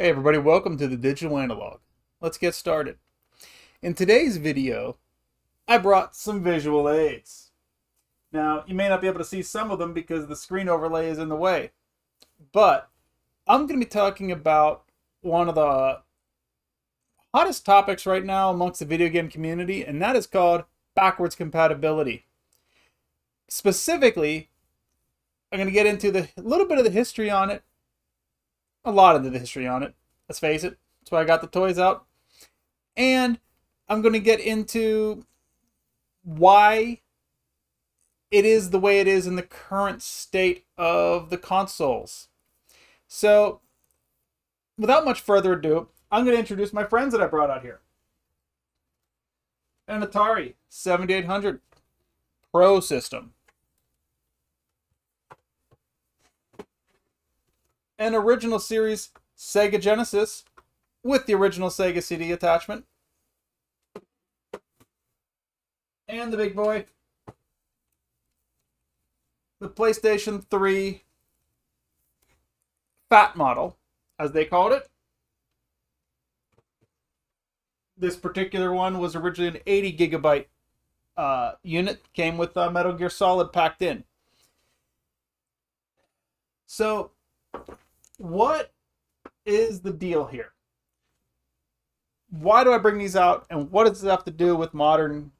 Hey everybody, welcome to the Digital Analog. Let's get started. In today's video, I brought some visual aids. Now, you may not be able to see some of them because the screen overlay is in the way, but I'm going to be talking about one of the hottest topics right now amongst the video game community, and that is called backwards compatibility. Specifically, I'm going to get into a little bit of the history on it, a lot of the history on it. Let's face it. That's why I got the toys out. And I'm going to get into why it is the way it is in the current state of the consoles. So, without much further ado, I'm going to introduce my friends that I brought out here. An Atari 7800 Pro system. An original series Sega Genesis with the original Sega CD attachment. And the big boy, the PlayStation 3 Fat model, as they called it. This particular one was originally an 80 gigabyte unit, came with Metal Gear Solid packed in. So, what is the deal here? Why do I bring these out, and what does it have to do with modern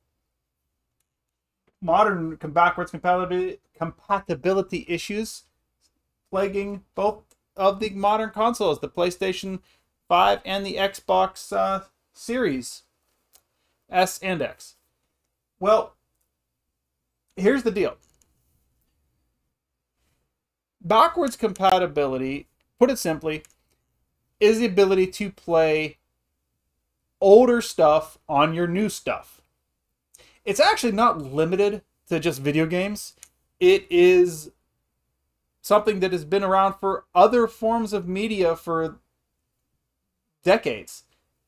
backwards compatibility issues plaguing both of the modern consoles, the PlayStation 5 and the Xbox Series S and X? Well, here's the deal. Backwards compatibility, put it simply, is the ability to play older stuff on your new stuff. It's actually not limited to just video games. It is something that has been around for other forms of media for decades,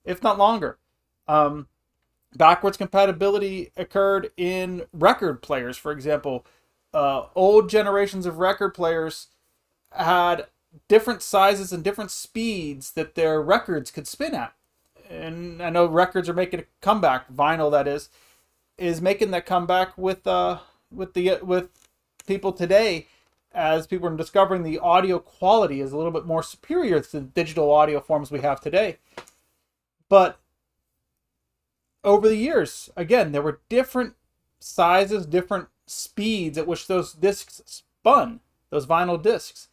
if not longer. Backwards compatibility occurred in record players, for example. Old generations of record players had different sizes and different speeds that their records could spin at. And I know records are making a comeback. Vinyl, that is making that comeback with people today, as people are discovering the audio quality is a little bit more superior to the digital audio forms we have today. But over the years, again, there were different sizes, different speeds at which those discs spun, those vinyl discs.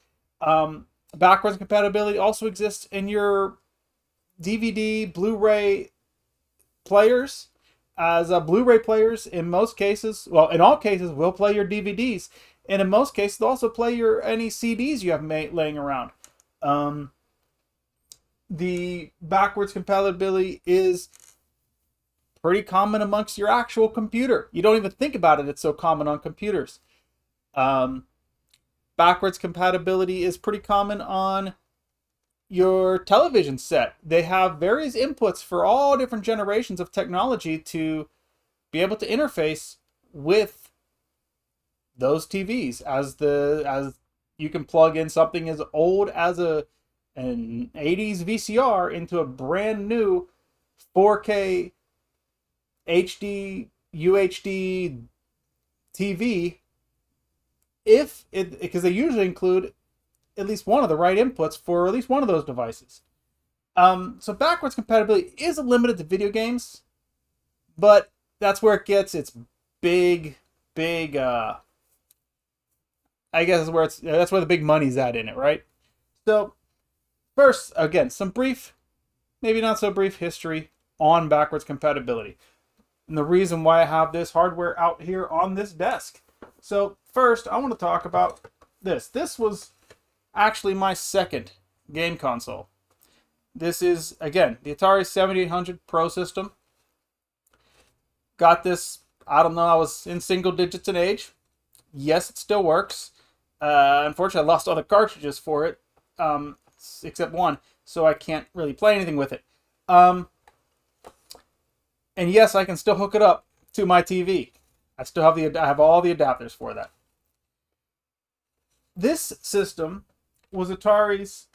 Backwards compatibility also exists in your DVD, Blu-ray players, as Blu-ray players in most cases, well, in all cases, will play your DVDs, and in most cases, they'll also play any CDs you have laying around. The backwards compatibility is pretty common amongst your actual computer. You don't even think about it, it's so common on computers. Backwards compatibility is pretty common on your television set. They have various inputs for all different generations of technology to be able to interface with those TVs. As you can plug in something as old as an 80s VCR into a brand new 4K HD UHD TV, because they usually include at least one of the right inputs for at least one of those devices. So backwards compatibility is limited to video games, but that's where it gets its big I guess that's where the big money's at in it, right? So first, again, some brief, maybe not so brief history on backwards compatibility, and the reason why I have this hardware out here on this desk. So first, I want to talk about this. This was actually my second game console. This is, again, the Atari 7800 Pro system. Got this, I don't know, I was in single digits in age. Yes, it still works. Unfortunately, I lost all the cartridges for it, except one, so I can't really play anything with it. And yes, I can still hook it up to my TV. I have all the adapters for that. This system was Atari's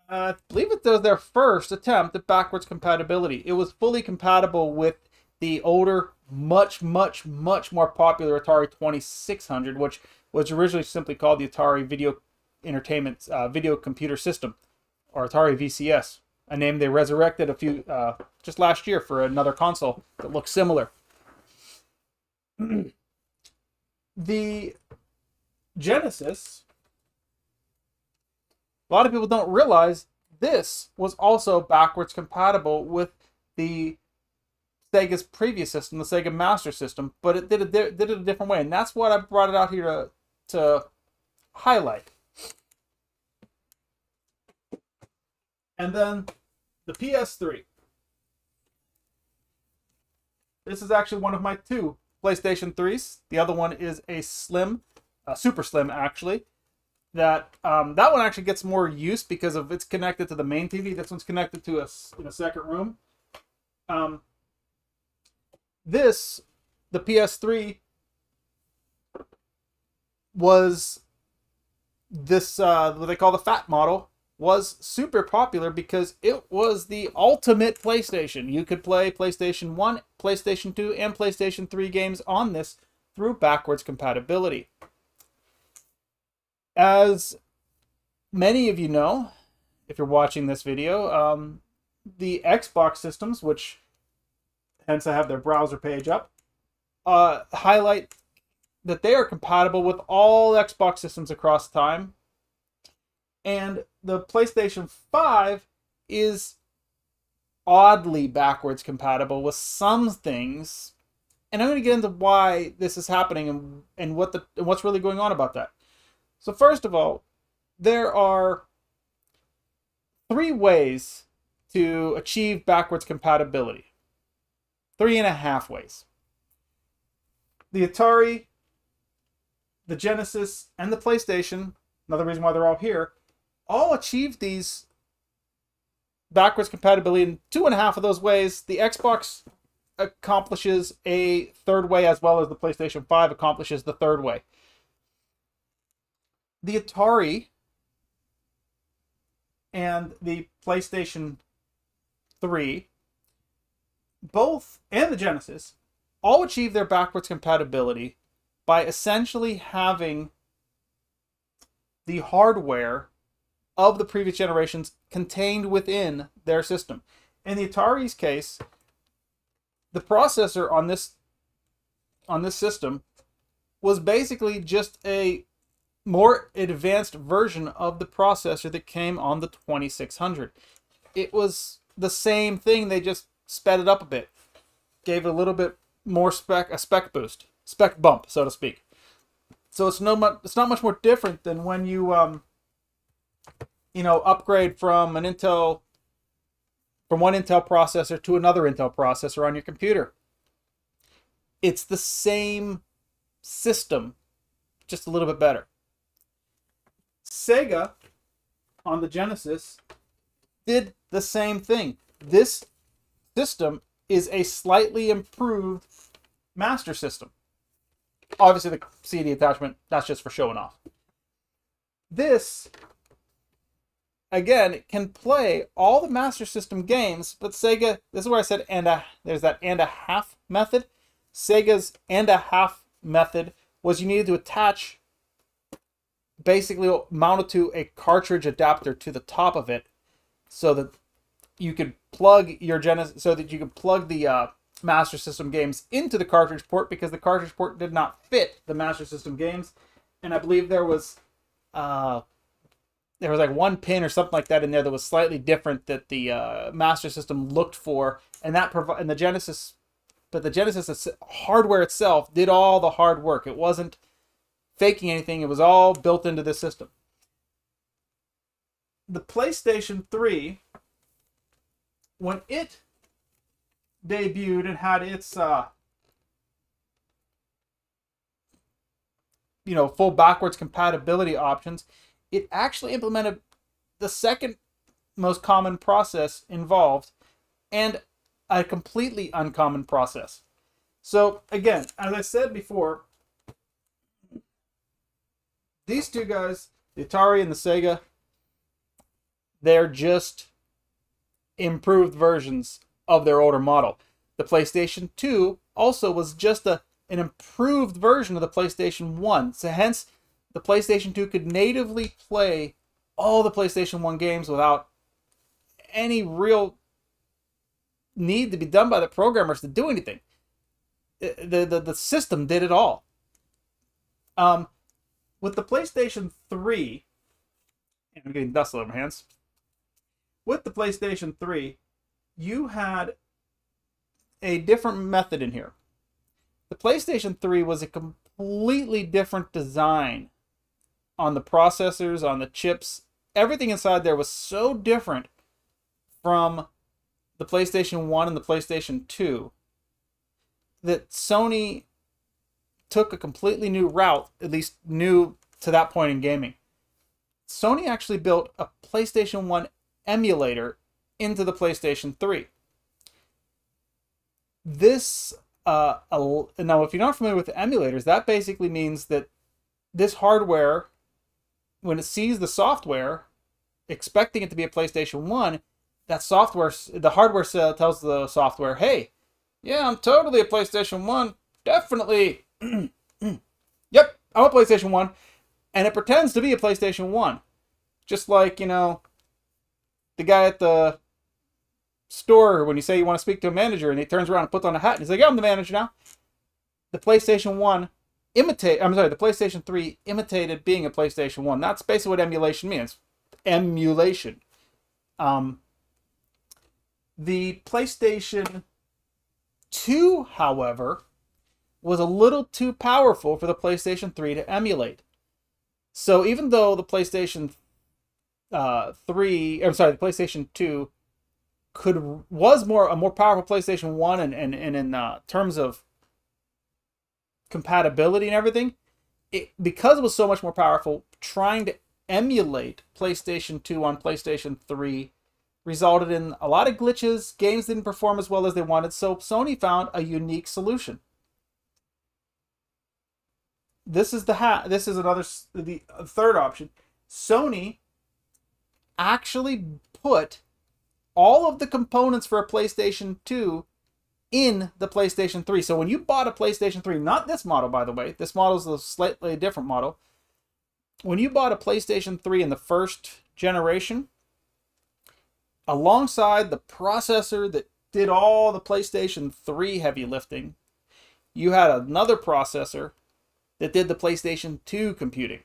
I believe it was their first attempt at backwards compatibility. It was fully compatible with the older, much more popular Atari 2600, which was originally simply called the Atari Video Entertainment Video Computer System, or Atari VCS, a name they resurrected just last year for another console that looks similar. The Genesis, a lot of people don't realize this was also backwards compatible with the Sega's previous system, the Sega Master System, but it did it a different way, and that's what I brought it out here to highlight. And then the PS3. This is actually one of my two PlayStation 3s. The other one is a slim, super slim actually. That one actually gets more use because of it's connected to the main TV. This one's connected to us in a second room. The PS3 was this what they call the fat model, was super popular because it was the ultimate PlayStation. You could play PlayStation 1, PlayStation 2, and PlayStation 3 games on this through backwards compatibility. As many of you know, if you're watching this video, the Xbox systems, which hence I have their browser page up, highlight that they are compatible with all Xbox systems across time. And the PlayStation 5 is oddly backwards compatible with some things. And I'm going to get into why this is happening and what's really going on about that. So first of all, there are 3 ways to achieve backwards compatibility. 3.5 ways. The Atari, the Genesis, and the PlayStation, another reason why they're all here, all achieved these backwards compatibility in 2.5 of those ways. The Xbox accomplishes a 3rd way, as well as the PlayStation 5 accomplishes the 3rd way. The Atari and the PlayStation 3, both, and the Genesis, all achieve their backwards compatibility by essentially having the hardware of the previous generations contained within their system. In the Atari's case, the processor on this system was basically just a more advanced version of the processor that came on the 2600. It was the same thing, they just sped it up a bit, gave it a little bit more spec boost, spec bump, so to speak. So it's not much more different than when you upgrade from one Intel processor to another Intel processor on your computer. It's the same system, just a little bit better. Sega on the Genesis did the same thing. This system is a slightly improved Master System. Obviously the CD attachment, that's just for showing off. This, again, can play all the Master System games, but Sega, this is where I said there's that and a half method. Sega's and a half method was you needed to attach, basically mounted to a cartridge adapter to the top of it, so that you could plug your Genesis, so that you could plug the Master System games into the cartridge port, because the cartridge port did not fit the Master System games. And I believe there was like one pin or something like that in there that was slightly different that the Master System looked for, and the Genesis, but the Genesis hardware itself did all the hard work. It wasn't faking anything. It was all built into this system. The PlayStation 3, when it debuted and had its full backwards compatibility options, it actually implemented the second most common process involved, and a completely uncommon process. So again, as I said before, these two guys, the Atari and the Sega, They're just improved versions of their older model. The PlayStation 2 also was just an improved version of the PlayStation 1. So hence, the PlayStation 2 could natively play all the PlayStation 1 games without any real need to be done by the programmers to do anything. The system did it all. With the PlayStation 3, and I'm getting dust all over my hands. With the PlayStation 3, you had a different method in here. The PlayStation 3 was a completely different design on the processors, on the chips. Everything inside there was so different from the PlayStation 1 and the PlayStation 2 that Sony took a completely new route, at least new to that point in gaming. Sony actually built a PlayStation 1 emulator into the PlayStation 3. This, now if you're not familiar with emulators, that basically means that this hardware, when it sees the software, expecting it to be a PlayStation 1, that software, the hardware tells the software, hey, yeah, I'm totally a PlayStation 1. Definitely. Yep, I'm a PlayStation 1. And it pretends to be a PlayStation 1. Just like, you know, the guy at the store when you say you want to speak to a manager and he turns around and puts on a hat and he's like, yeah, I'm the manager now. The PlayStation 3 imitated being a PlayStation 1. That's basically what emulation means. Emulation. The PlayStation 2, however, was a little too powerful for the PlayStation 3 to emulate. So even though the PlayStation the PlayStation 2 was a more powerful PlayStation 1 and in terms of compatibility and everything, because it was so much more powerful, trying to emulate PlayStation 2 on PlayStation 3 resulted in a lot of glitches. Games didn't perform as well as they wanted, so Sony found a unique solution. This is the third option. Sony actually put all of the components for a PlayStation 2 in the PlayStation 3. So when you bought a PlayStation 3, not this model, by the way, this model is a slightly different model. When you bought a PlayStation 3 in the first generation, alongside the processor that did all the PlayStation 3 heavy lifting, you had another processor that did the PlayStation 2 computing.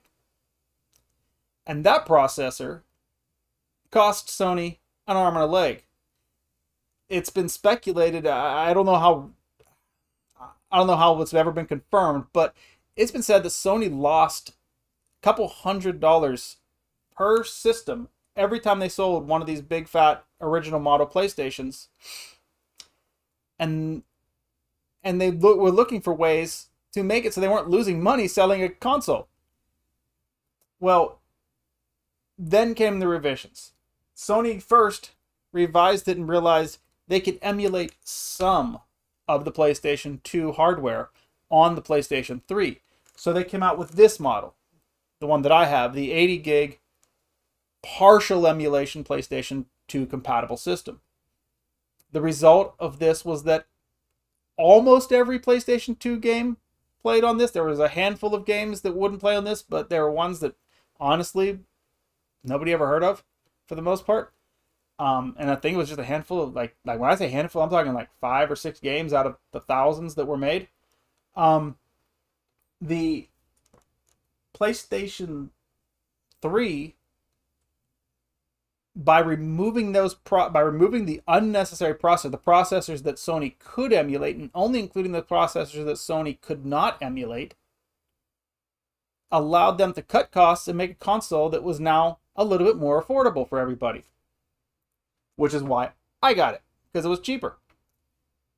And that processor cost Sony an arm and a leg. It's been speculated, I don't know how it's ever been confirmed, but it's been said that Sony lost a couple $100 per system every time they sold one of these big fat original model PlayStations. And they were looking for ways to make it so they weren't losing money selling a console. Well, then came the revisions. Sony first revised it and realized they could emulate some of the PlayStation 2 hardware on the PlayStation 3. So they came out with this model, the one that I have, the 80 gig partial emulation PlayStation 2 compatible system. The result of this was that almost every PlayStation 2 game played on this. There was a handful of games that wouldn't play on this, but there were ones that honestly nobody ever heard of for the most part. And I think it was just a handful of, like when I say handful, I'm talking like 5 or 6 games out of the thousands that were made. The PlayStation 3, by removing the unnecessary the processors that Sony could emulate, and only including the processors that Sony could not emulate, allowed them to cut costs and make a console that was now a little bit more affordable for everybody. Which is why I got it, because it was cheaper.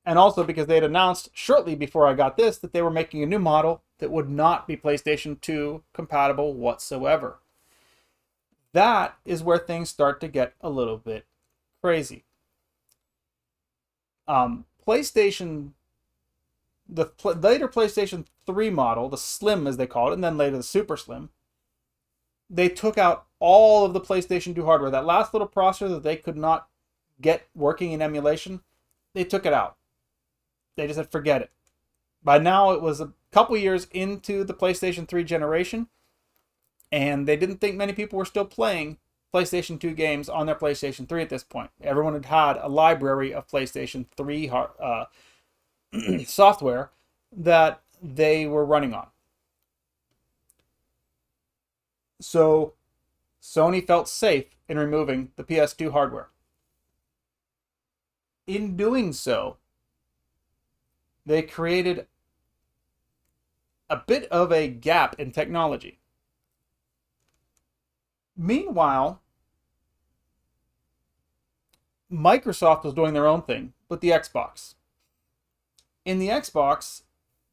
And also because they had announced shortly before I got this that they were making a new model that would not be PlayStation 2 compatible whatsoever. That is where things start to get a little bit crazy. The later PlayStation 3 model, the Slim as they called it, and then later the Super Slim, they took out all of the PlayStation 2 hardware. That last little processor that they could not get working in emulation, they took it out. They just said, forget it. By now, it was a couple years into the PlayStation 3 generation, and they didn't think many people were still playing PlayStation 2 games on their PlayStation 3 at this point. Everyone had had a library of PlayStation 3 software that they were running on. So Sony felt safe in removing the PS2 hardware. In doing so, they created a bit of a gap in technology. Meanwhile, Microsoft was doing their own thing with the Xbox. In the Xbox,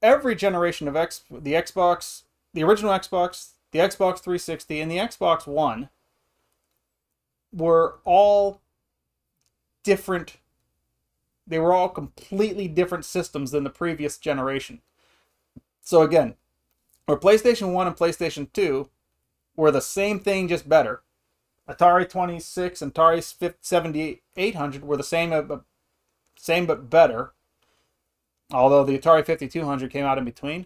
every generation of the Xbox, the original Xbox, the Xbox 360, and the Xbox One were all different. They were all completely different systems than the previous generation. So again, where PlayStation 1 and PlayStation 2 were the same thing, just better. Atari 26 and Atari 7800 were the same but better. Although the Atari 5200 came out in between,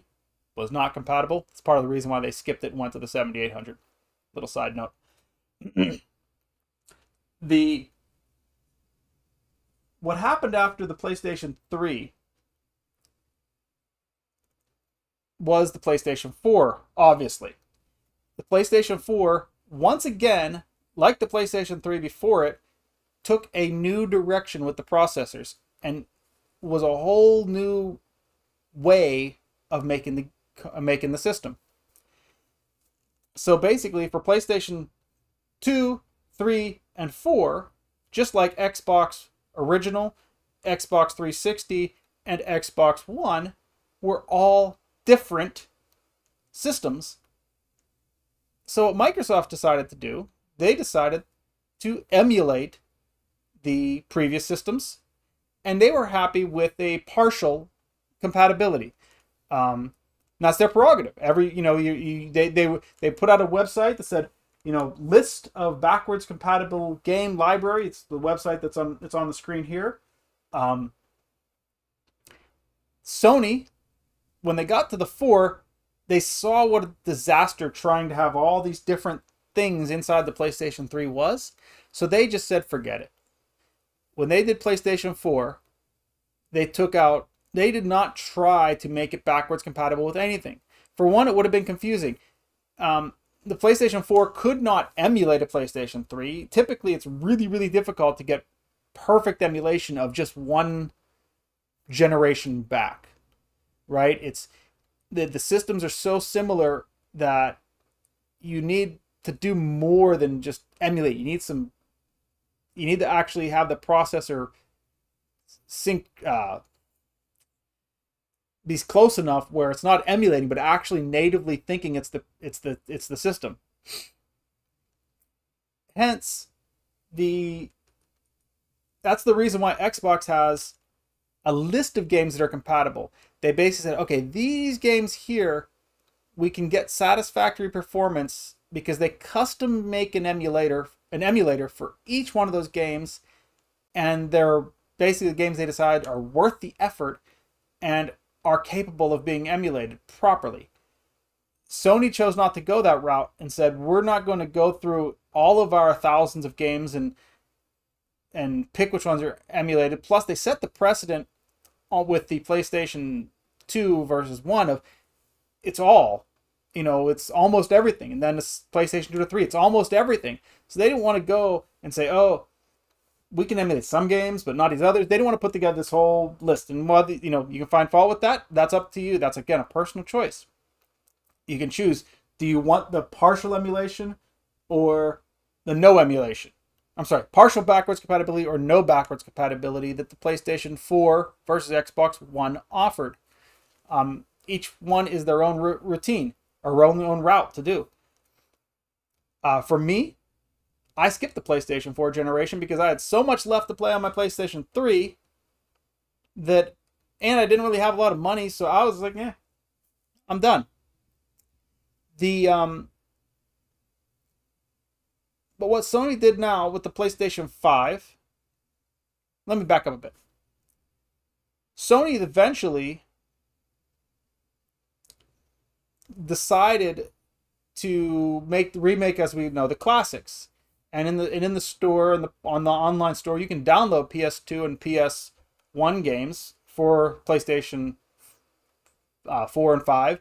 was not compatible. It's part of the reason why they skipped it and went to the 7800. Little side note. What happened after the PlayStation 3 was the PlayStation 4, obviously. The PlayStation 4, once again, like the PlayStation 3 before it, took a new direction with the processors and was a whole new way of making the system. So basically, for PlayStation 2, 3, and 4, just like Xbox Original, Xbox 360, and Xbox One, were all different systems. So what Microsoft decided to do, they decided to emulate the previous systems, and they were happy with a partial compatibility. That's their prerogative. They put out a website that said, list of backwards compatible game library. It's the website that's on the screen here. Sony, when they got to the 4, they saw what a disaster trying to have all these different things inside the PlayStation 3 was. So they just said, forget it. When they did PlayStation 4, they did not try to make it backwards compatible with anything. For one, it would have been confusing. The PlayStation 4 could not emulate a PlayStation 3. Typically, it's really, really difficult to get perfect emulation of just one generation back, right? The systems are so similar that you need to do more than just emulate. You need to actually have the processor be close enough where it's not emulating, but actually natively thinking it's the system. Hence, that's the reason why Xbox has a list of games that are compatible. They basically said, okay, these games here, we can get satisfactory performance because they custom make an emulator for each one of those games, and they're basically the games they decide are worth the effort and are capable of being emulated properly. Sony chose not to go that route and said, we're not going to go through all of our thousands of games and pick which ones are emulated. Plus, they set the precedent with the PlayStation 2 versus 1 of it's almost everything. And then the PlayStation 2 to 3, it's almost everything. So they didn't want to go and say, oh, we can emulate some games, but not these others. They didn't want to put together this whole list. And while you can find fault with that, that's up to you. That's, again, a personal choice. You can choose, do you want the partial emulation or the no emulation? I'm sorry, partial backwards compatibility or no backwards compatibility that the PlayStation 4 versus Xbox One offered. Each one is their own routine or own route to do. For me, I skipped the PlayStation 4 generation because I had so much left to play on my PlayStation 3 and I didn't really have a lot of money, so I was like, I'm done. But what Sony did now with the PlayStation 5, let me back up a bit. Sony eventually decided to make the remake, as we know, the classics. And in the store and on the online store, you can download PS2 and PS1 games for PlayStation 4 and 5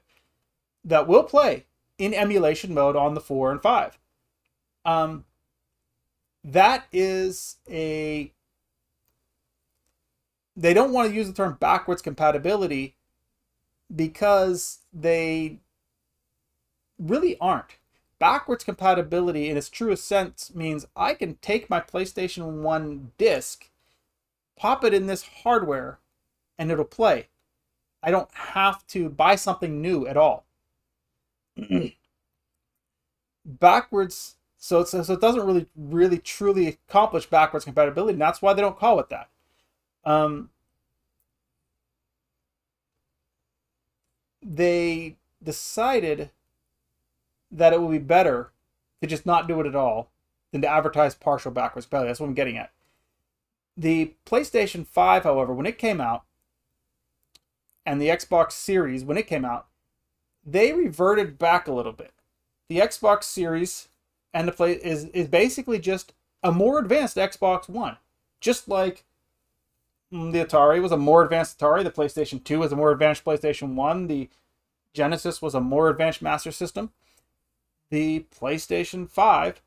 that will play in emulation mode on the 4 and 5. That is a... They don't want to use the term backwards compatibility because they really aren't. Backwards compatibility in its truest sense means I can take my PlayStation 1 disc, pop it in this hardware, and it'll play. I don't have to buy something new at all. Backwards, so it doesn't really truly accomplish backwards compatibility, and that's why they don't call it that. They decided that it would be better to just not do it at all than to advertise partial backwards compatibility. That's what I'm getting at. The PlayStation 5, however, when it came out, and the Xbox Series, when it came out, they reverted back a little bit. The Xbox Series and the Play is basically just a more advanced Xbox One. Just like the Atari was a more advanced Atari, the PlayStation 2 was a more advanced PlayStation 1, the Genesis was a more advanced Master System. The PlayStation 5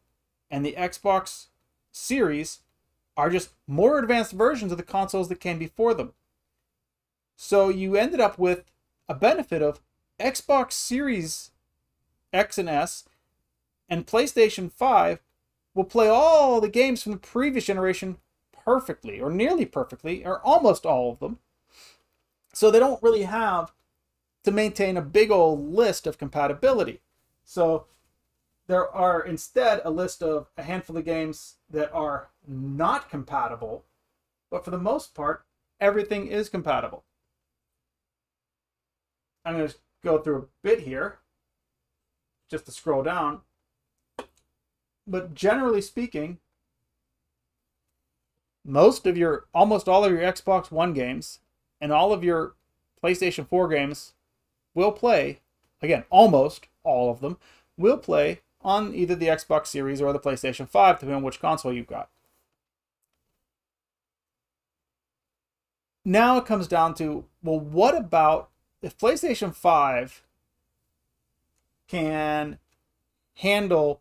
and the Xbox Series are just more advanced versions of the consoles that came before them. So you ended up with a benefit of Xbox Series X and S and PlayStation 5 will play all the games from the previous generation perfectly, or nearly perfectly, or almost all of them. So they don't really have to maintain a big old list of compatibility. So there are instead a list of a handful of games that are not compatible, but for the most part, everything is compatible. I'm going to go through a bit here, just to scroll down. But generally speaking, almost all of your Xbox One games and all of your PlayStation 4 games will play, again, almost all of them, will play on either the Xbox Series or the PlayStation 5, depending on which console you've got. Now it comes down to, well, what about if PlayStation 5 can handle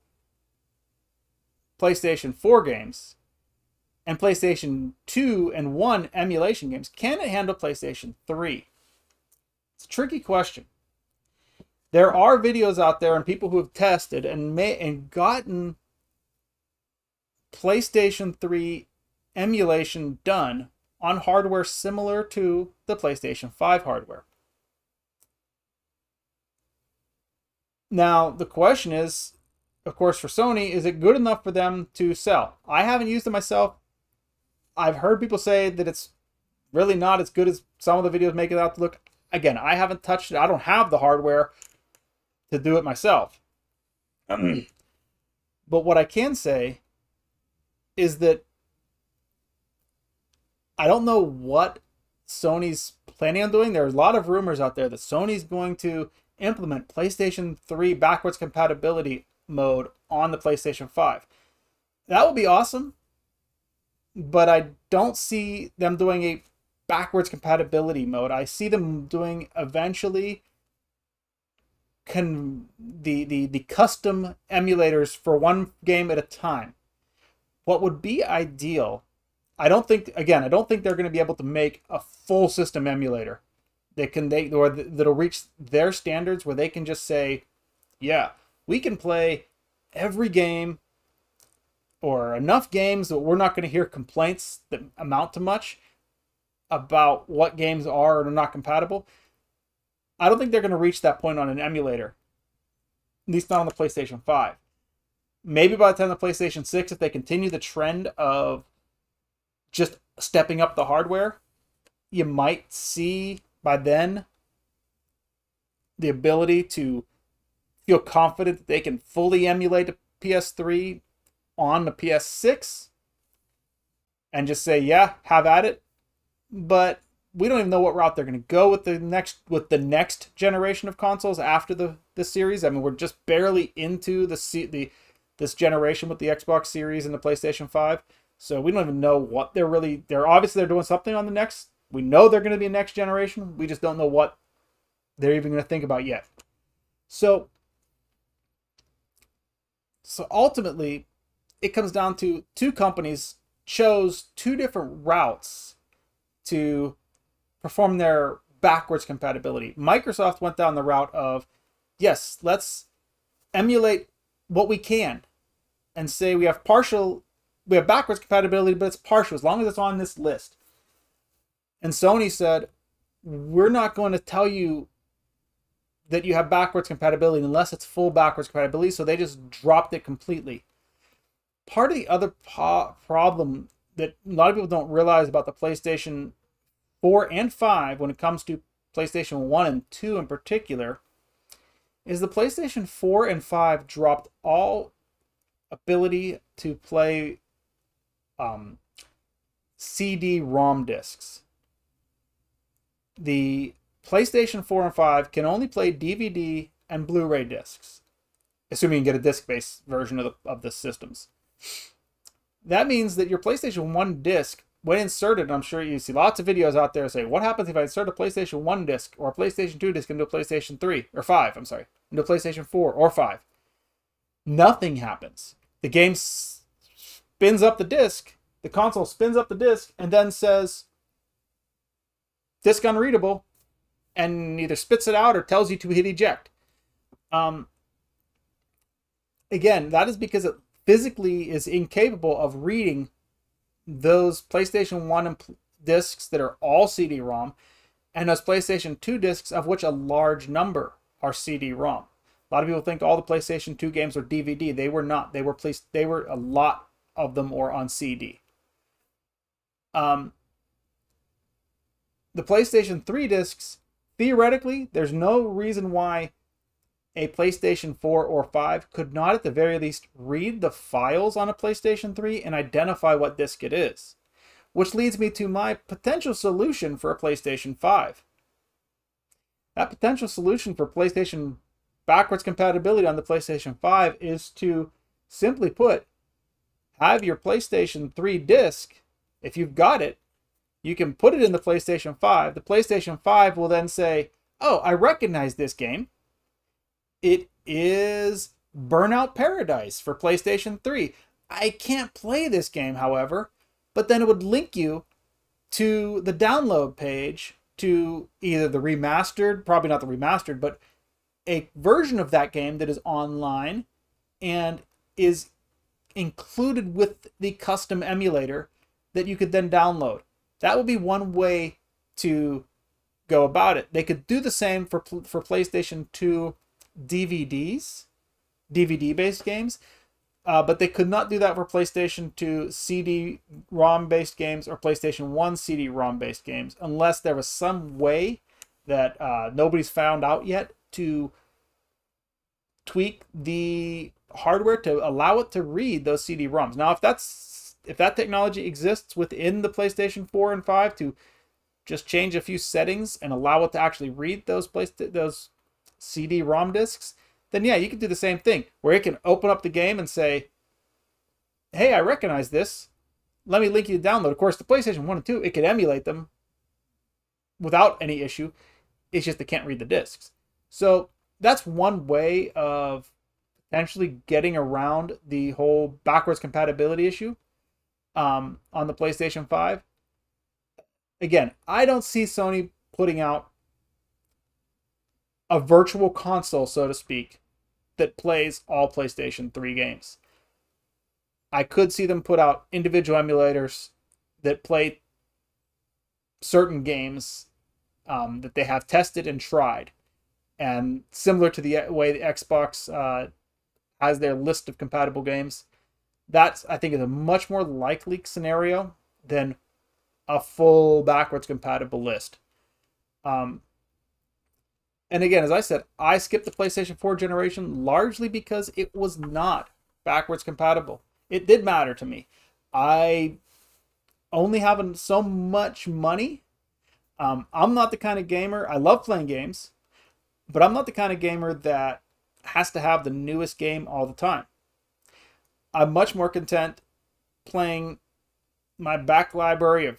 PlayStation 4 games and PlayStation 2 and 1 emulation games, can it handle PlayStation 3? It's a tricky question. There are videos out there and people who have tested and gotten PlayStation 3 emulation done on hardware similar to the PlayStation 5 hardware. Now, the question is, of course, for Sony, is it good enough for them to sell? I haven't used it myself. I've heard people say that it's really not as good as some of the videos make it out to look. Again, I haven't touched it. I don't have the hardware to do it myself. But what I can say is that I don't know what Sony's planning on doing. There are a lot of rumors out there that Sony's going to implement PlayStation 3 backwards compatibility mode on the PlayStation 5. That would be awesome, but I don't see them doing a backwards compatibility mode. I see them doing eventually the custom emulators for one game at a time. What would be ideal, I don't think they're going to be able to make a full system emulator that'll reach their standards where they can just say, yeah, we can play every game or enough games that we're not going to hear complaints that amount to much about what games are or are not compatible. I don't think they're going to reach that point on an emulator, at least not on the PlayStation 5. Maybe by the time the PlayStation 6, if they continue the trend of just stepping up the hardware, you might see by then the ability to feel confident that they can fully emulate a PS3 on the PS6 and just say, yeah, have at it. But we don't even know what route they're going to go with the next generation of consoles after the series. I mean, we're just barely into this generation with the Xbox Series and the PlayStation 5. So we don't even know what they're obviously doing something on the next. We know they're going to be next generation. We just don't know what they're even going to think about yet. So ultimately, it comes down to two companies chose two different routes to perform their backwards compatibility. Microsoft went down the route of, yes, let's emulate what we can and say we have backwards compatibility, but it's partial as long as it's on this list. And Sony said, we're not going to tell you that you have backwards compatibility unless it's full backwards compatibility, so they just dropped it completely. Part of the other problem that a lot of people don't realize about the PlayStation 4 and 5 when it comes to PlayStation 1 and 2 in particular is the PlayStation 4 and 5 dropped all ability to play CD-ROM discs. The PlayStation 4 and 5 can only play DVD and Blu-ray discs, assuming you can get a disc-based version of the systems. That means that your PlayStation 1 disc, when inserted, I'm sure you see lots of videos out there say, what happens if I insert a PlayStation 1 disc or a PlayStation 2 disc into a PlayStation 3, or 5, I'm sorry, into a PlayStation 4 or 5? Nothing happens. The game spins up the disc, the console spins up the disc, and then says, disc unreadable, and either spits it out or tells you to hit eject. Again, that is because it physically is incapable of reading those PlayStation 1 discs that are all CD-ROM and those PlayStation 2 discs, of which a large number are CD-ROM. A lot of people think all the PlayStation 2 games were DVD. They were not. They were a lot of them were on CD. The PlayStation 3 discs, theoretically, there's no reason why a PlayStation 4 or 5 could not at the very least read the files on a PlayStation 3 and identify what disc it is. Which leads me to my potential solution for a PlayStation 5. That potential solution for PlayStation backwards compatibility on the PlayStation 5 is to simply put, have your PlayStation 3 disc, if you've got it, you can put it in the PlayStation 5. The PlayStation 5 will then say, oh, I recognize this game. It is Burnout Paradise for PlayStation 3. I can't play this game, however, but then it would link you to the download page to either the remastered, probably not the remastered, but a version of that game that is online and is included with the custom emulator that you could then download. That would be one way to go about it. They could do the same for PlayStation 2 DVDs, DVD-based games, but they could not do that for PlayStation 2 CD-ROM-based games or PlayStation 1 CD-ROM-based games unless there was some way that nobody's found out yet to tweak the hardware to allow it to read those CD-ROMs. Now, if that technology exists within the PlayStation 4 and 5 to just change a few settings and allow it to actually read those CD-ROM discs, then yeah, you can do the same thing where it can open up the game and say, hey, I recognize this. Let me link you to download. Of course, the PlayStation 1 and 2, it can emulate them without any issue. It's just they can't read the discs. So that's one way of potentially getting around the whole backwards compatibility issue on the PlayStation 5. Again, I don't see Sony putting out a virtual console, so to speak, that plays all PlayStation 3 games. I could see them put out individual emulators that play certain games that they have tested and tried. And similar to the way the Xbox has their list of compatible games, that's, I think, is a much more likely scenario than a full backwards compatible list. And again, as I said, I skipped the PlayStation 4 generation largely because it was not backwards compatible. it did matter to me. I only having so much money. I'm not the kind of gamer. I love playing games, but I'm not the kind of gamer that has to have the newest game all the time. I'm much more content playing my back library of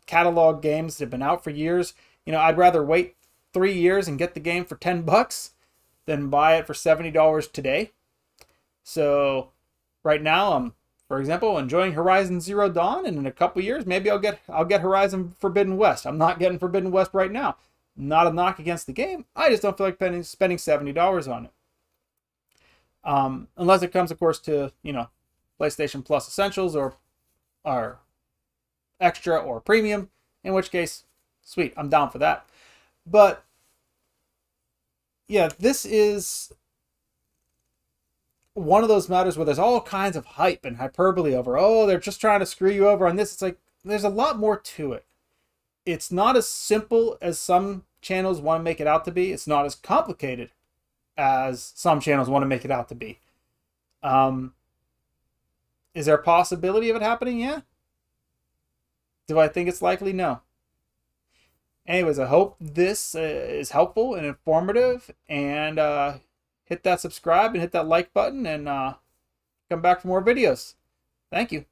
catalog games that have been out for years. You know, I'd rather wait 3 years and get the game for $10 than buy it for $70 today. So right now I'm, for example, enjoying Horizon Zero Dawn, and in a couple years maybe I'll get Horizon Forbidden West. I'm not getting Forbidden West right now. Not a knock against the game. I just don't feel like spending $70 on it. Unless it comes, of course, to, you know, PlayStation Plus Essentials or Extra or Premium, in which case, sweet, I'm down for that. But yeah, this is one of those matters where there's all kinds of hype and hyperbole over, oh, they're just trying to screw you over on this. It's like, there's a lot more to it. It's not as simple as some channels want to make it out to be. It's not as complicated as some channels want to make it out to be. Is there a possibility of it happening? Yeah. Do I think it's likely? No. Anyways, I hope this is helpful and informative, and hit that subscribe and hit that like button, and come back for more videos. Thank you.